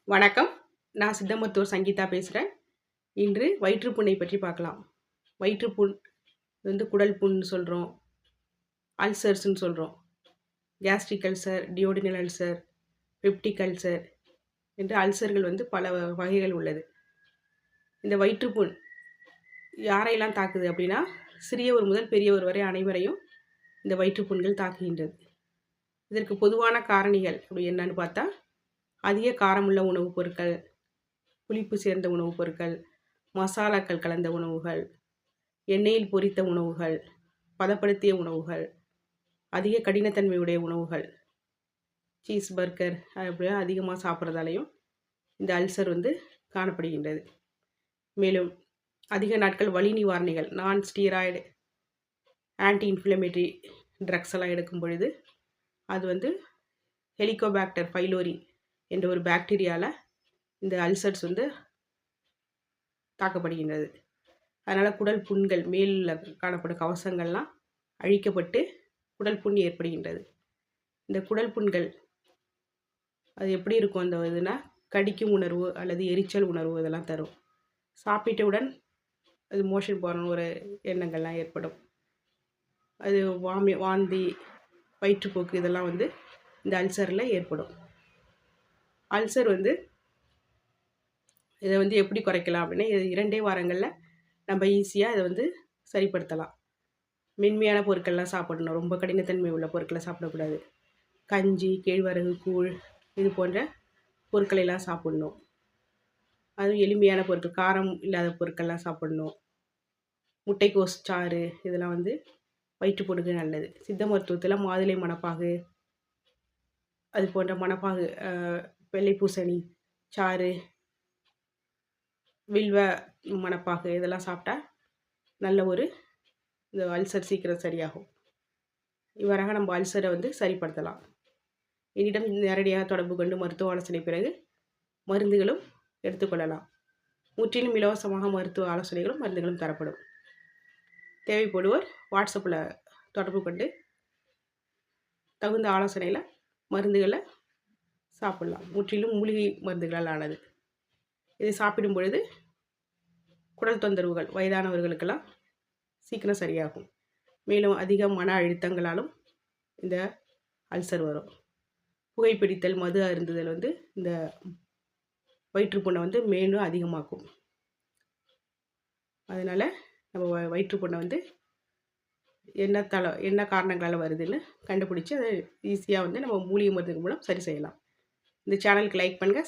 வணக்கம். நான் சித்த மருத்துவர் சங்கீதா பேசுகிறேன். இன்று வயிற்றுப்புண்ணை பற்றி பார்க்கலாம். வயிற்றுப்புண் குடல் புண்னு சொல்கிறோம், அல்சர்ஸ்ன்னு சொல்கிறோம். Gastric ulcer, duodenal ulcer, peptic ulcer என்று அல்சர்கள் பல வகைகள் உள்ளது. இந்த வயிற்றுப்புண் யாரையெல்லாம் தாக்குது அப்படின்னா, சிறியவர் முதல் பெரியவர் வரை அனைவரையும் இந்த வயிற்றுப்புண்கள் தாக்குகின்றது. இதற்கு பொதுவான காரணிகள் அப்படி என்னன்னு பார்த்தா, அதிக காரமுள்ள உணவுப் பொருட்கள், புளிப்பு சேர்ந்த உணவுப் பொருட்கள், மசாலாக்கள் கலந்த உணவுகள், எண்ணெயில் பொரித்த உணவுகள், பதப்படுத்திய உணவுகள், அதிக கடினத்தன்மையுடைய உணவுகள், சீஸ் பர்கர் அப்படியே அதிகமாக சாப்பிட்றதாலையும் இந்த அல்சர் காணப்படுகின்றது. மேலும் அதிக நாட்கள் வலி நிவாரணிகள், நான் ஸ்டீராய்டு ஆன்டி இன்ஃப்ளமேட்டரி ட்ரக்ஸ் எல்லாம் எடுக்கும் பொழுது அது ஹெலிகோபாக்டர் பைலோரி என்ற ஒரு பாக்டீரியாவில் இந்த அல்சர்ஸ் தாக்கப்படுகின்றது. அதனால் குடல் புண்கள் மேலில் காணப்படும் கவசங்கள்லாம் அழிக்கப்பட்டு குடல் புண் ஏற்படுகின்றது. இந்த குடல் புண்கள் அது எப்படி இருக்கும், அந்த இதுனா கடிக்கும் உணர்வு அல்லது எரிச்சல் உணர்வு இதெல்லாம் தரும். சாப்பிட்டவுடன் அது மோஷன் போகணும்னு ஒரு எண்ணங்கள்லாம் ஏற்படும். அது வாந்தி, வயிற்றுப்போக்கு இதெல்லாம் இந்த அல்சரில் ஏற்படும். அல்சர் இதை எப்படி குறைக்கலாம் அப்படின்னா, இது 2 வாரங்களில் நம்ம ஈஸியாக இதை சரிப்படுத்தலாம். மென்மையான பொருட்கள்லாம் சாப்பிடணும், ரொம்ப கடினத்தன்மை உள்ள பொருட்களை சாப்பிடக்கூடாது. கஞ்சி, கேழ்வரகு கூழ் இது போன்ற பொருட்களெல்லாம் சாப்பிடணும். அதுவும் எளிமையான பொருட்கள், காரம் இல்லாத பொருட்கள்லாம் சாப்பிடணும். முட்டைக்கோஸ் சாறு இதெல்லாம் வயிற்றுப்போக்கு நல்லது. சித்த மருத்துவத்தில் மாதுளை மணப்பாகு, அது போன்ற மணப்பாகு, வெள்ளை பூசணி சாறு, வில்வ மணப்பாகு இதெல்லாம் சாப்பிட்டா நல்ல ஒரு இந்த அல்சர் சீக்கிரம் சரியாகும். இவ்வாறாக நம்ம அல்சரை சரிப்படுத்தலாம். என்னிடம் நேரடியாக தொடர்பு கொண்டு மருத்துவ ஆலோசனை பிறகு மருந்துகளும் எடுத்துக்கொள்ளலாம். முற்றிலும் இலவசமாக மருத்துவ ஆலோசனைகளும் மருந்துகளும் தரப்படும். தேவைப்படுவோர் வாட்ஸ்அப்பில் தொடர்பு கொண்டு தகுந்த ஆலோசனையில் மருந்துகளை சாப்பிடலாம். முற்றிலும் மூலிகை மருந்துகளால் ஆனது. இதை சாப்பிடும் பொழுது குடல் தொந்தரவுகள் வயதானவர்களுக்கெல்லாம் சீக்கிரம் சரியாகும். மேலும் அதிக மன அழுத்தங்களாலும் இந்த அல்சர் வரும். புகைப்பிடித்தல், மது அருந்துதல் இந்த வயிற்றுப்புண்ணை மேலும் அதிகமாக்கும். அதனால் நம்ம வயிற்றுப்புண்ணை என்ன காரணங்களால் வருதுன்னு கண்டுபிடிச்சி அதை ஈஸியாக நம்ம மூலிகை மருந்து மூலம் சரி செய்யலாம். இந்த சேனலுக்கு லைக் பண்ணுங்கள்.